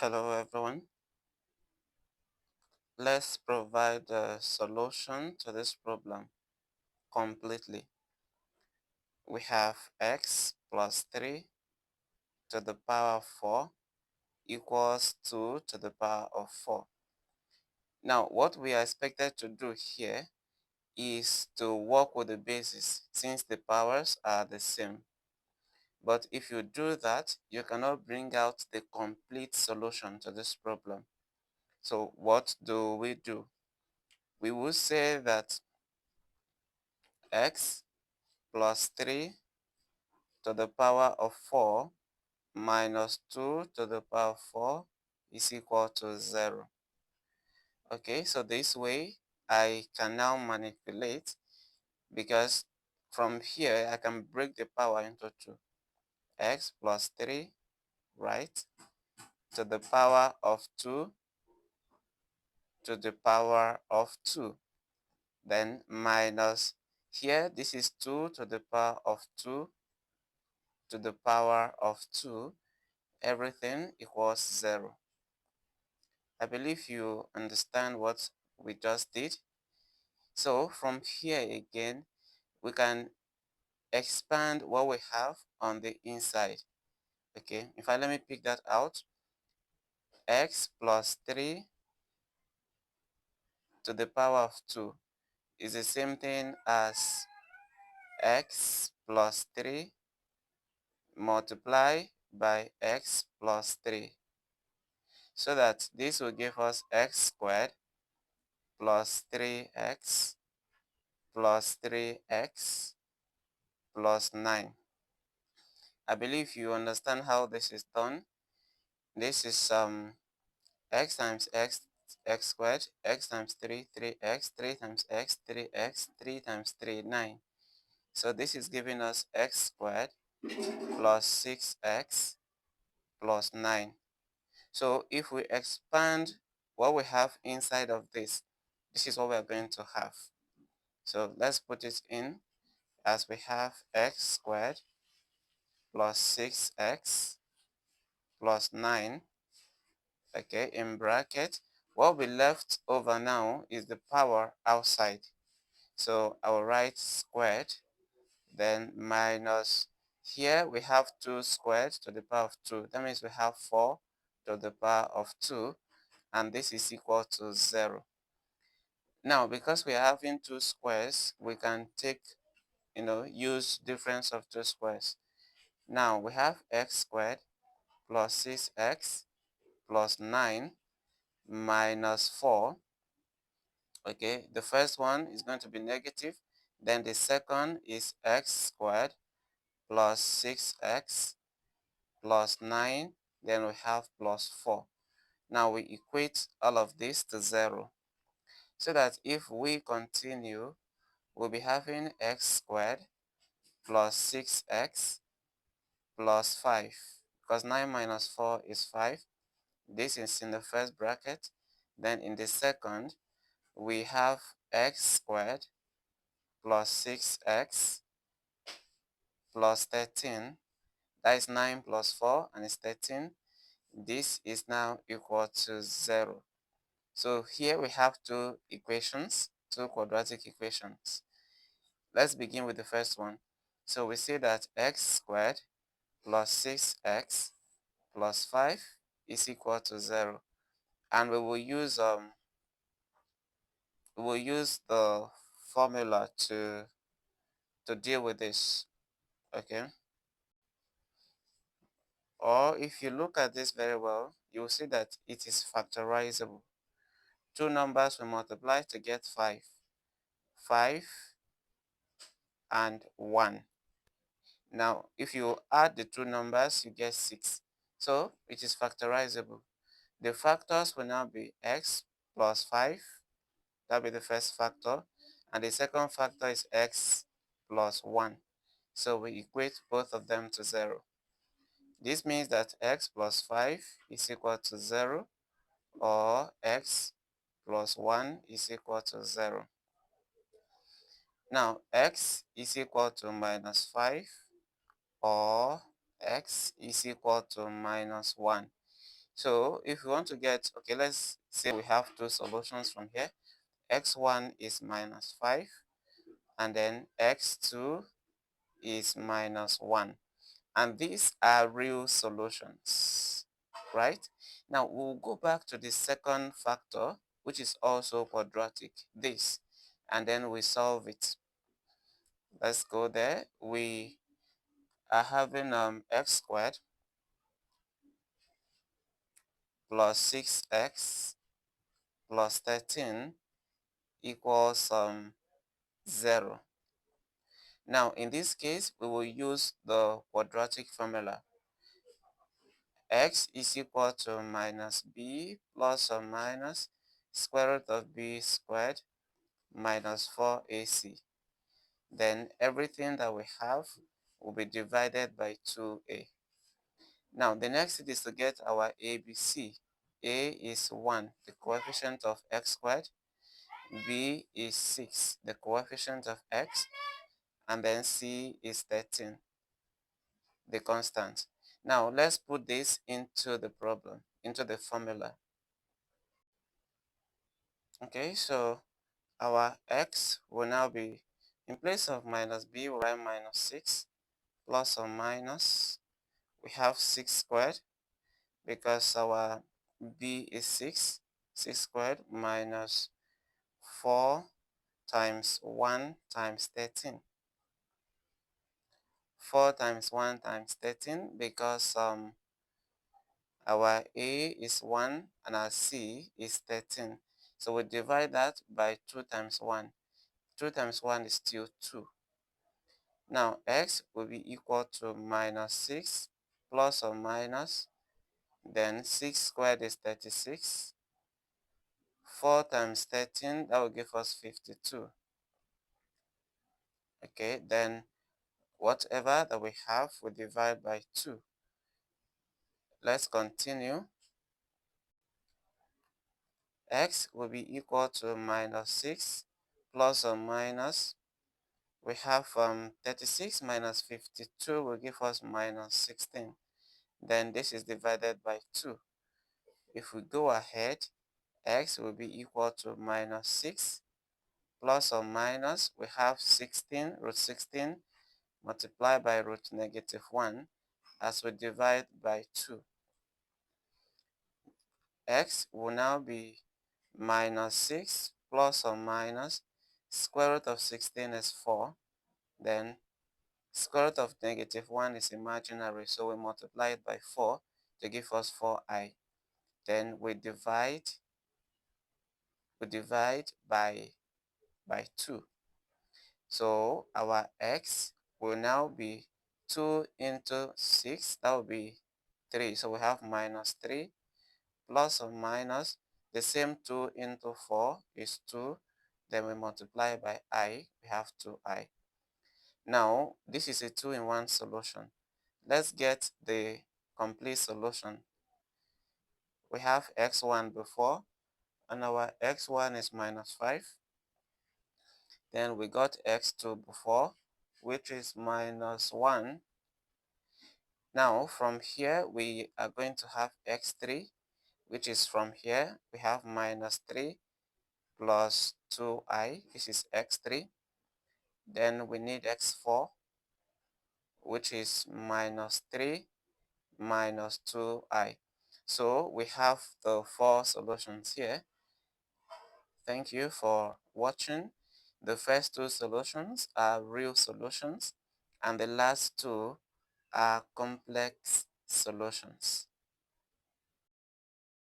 Hello everyone. Let's provide a solution to this problem completely. We have x plus 3 to the power of 4 equals 2 to the power of 4. Now what we are expected to do here is to work with the basis since the powers are the same. But if you do that, you cannot bring out the complete solution to this problem. So what do? We will say that x plus 3 to the power of 4 minus 2 to the power of 4 is equal to 0. Okay, so this way I can now manipulate, because from here I can break the power into 2. X plus 3, right, to the power of 2 to the power of 2. Then minus, here this is 2 to the power of 2 to the power of 2. Everything equals 0. I believe you understand what we just did. So from here again, we can expand what we have on the inside. Okay, in fact, let me pick that out. X plus 3 to the power of 2 is the same thing as x plus 3 multiply by x plus 3. So that this will give us x squared plus 3x plus 3x plus 9. I believe you understand how this is done. This is x times x squared, x times 3, 3x, 3 times x, 3x, 3 times 3, 9. So this is giving us x squared plus 6x plus 9. So if we expand what we have inside of this, this is what we are going to have. So let's put it in, as we have x squared plus 6x plus 9, okay, in bracket. What we left over now is the power outside. So I will write squared, then minus, here we have 2 squared to the power of 2. That means we have 4 to the power of 2, and this is equal to 0. Now, because we are having 2 squares, we can take, use difference of 2 squares. Now, we have x squared plus 6x plus 9 minus 4. Okay, the first one is going to be negative. Then the second is x squared plus 6x plus 9. Then we have plus 4. Now we equate all of this to 0. So that if we continue, we'll be having x squared plus 6x plus 5. Because 9 minus 4 is 5. This is in the first bracket. Then in the second, we have x squared plus 6x plus 13. That is 9 plus 4 and it's 13. This is now equal to 0. So here we have two equations, two quadratic equations. Let's begin with the first one. So we see that x squared plus 6x plus 5 is equal to 0. And we will use the formula to deal with this. Okay, or if you look at this very well, you will see that it is factorizable. Two numbers will multiply to get 5. 5 and 1. Now if you add the two numbers, you get 6. So it is factorizable. The factors will now be x plus 5. That will be the first factor. And the second factor is x plus 1. So we equate both of them to 0. This means that x plus 5 is equal to 0, or x plus 1 is equal to 0. Now x is equal to minus 5, or x is equal to minus 1. So if we want to get, okay, let's say we have two solutions from here. X1 is minus 5, and then X2 is minus 1. And these are real solutions, right? Now we'll go back to the second factor, which is also quadratic, this, and then we solve it. Let's go there. We are having x squared plus 6x plus 13 equals 0. Now in this case, we will use the quadratic formula. X is equal to minus b plus or minus square root of b squared minus 4ac. Then everything that we have will be divided by 2a. Now the next thing is to get our ABC. A is 1, the coefficient of x squared. B is 6, the coefficient of x. And then C is 13, the constant. Now let's put this into the problem, into the formula. Okay, so our x will now be, in place of minus b, we'll write minus 6 plus or minus, we have 6 squared because our b is 6, 6 squared minus 4 times 1 times 13. 4 times 1 times 13 because our a is 1 and our c is 13. So we divide that by 2 times 1. 2 times 1 is still 2. Now x will be equal to minus 6 plus or minus, then 6 squared is 36. 4 times 13, that will give us 52. Okay, then whatever that we have, we divide by 2. Let's continue. X will be equal to minus 6 plus or minus, we have 36 minus 52 will give us minus 16. Then this is divided by 2. If we go ahead, x will be equal to minus 6 plus or minus, we have 16, root 16 multiplied by root negative 1 as we divide by 2. X will now be minus 6 plus or minus, square root of 16 is 4, then square root of negative 1 is imaginary, so we multiply it by 4 to give us 4i. Then we divide by 2. So our x will now be 2 into 6, that will be 3. So we have minus 3 plus or minus, the same 2 into 4 is 2. Then we multiply by I, we have 2i. Now, this is a 2-in-1 solution. Let's get the complete solution. We have x1 before, and our x1 is minus 5. Then we got x2 before, which is minus 1. Now, from here, we are going to have x3, which is from here. We have minus 3 plus 2i, this is x3. Then we need x4, which is minus 3 minus 2i. So we have the 4 solutions here. Thank you for watching. The first 2 solutions are real solutions, and the last 2 are complex solutions.